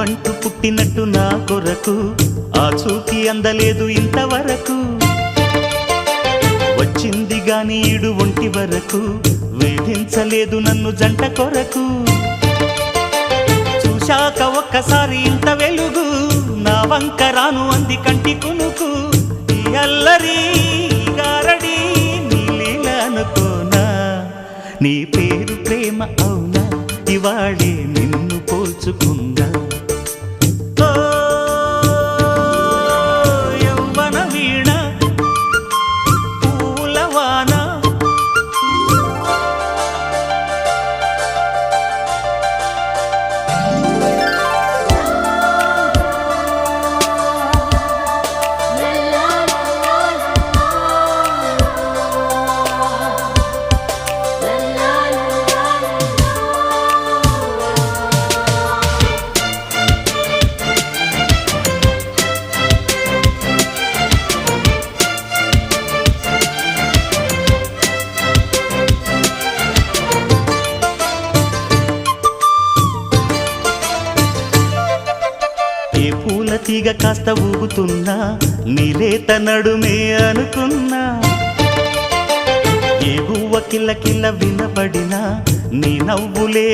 నువ్వంటూ పుట్టినట్టు నా కొరకు ఆ చూకి అందలేదు ఇంతవరకు వచ్చింది గాని ఈడు ఒంటి వరకు వేధించలేదు నన్ను జంట కొరకు చూశాక ఒక్కసారి ఇంత వెలుగు నా వంక రాను అంది కంటి కునుకు ఈ అల్లరి గారడి నీ లీల అనుకోనా నీ పేరు ప్రేమ అవునా ఇవాళే నిన్ను పోల్చుకుందా యవ్వన వీణ పూలవాన తీగ కాస్త ఊగుతున్నా నీలేత నడుమే అనుకున్నా ఏ గువ్వ కిల్ల కిల్ల వినబడినా నీ నవ్వులే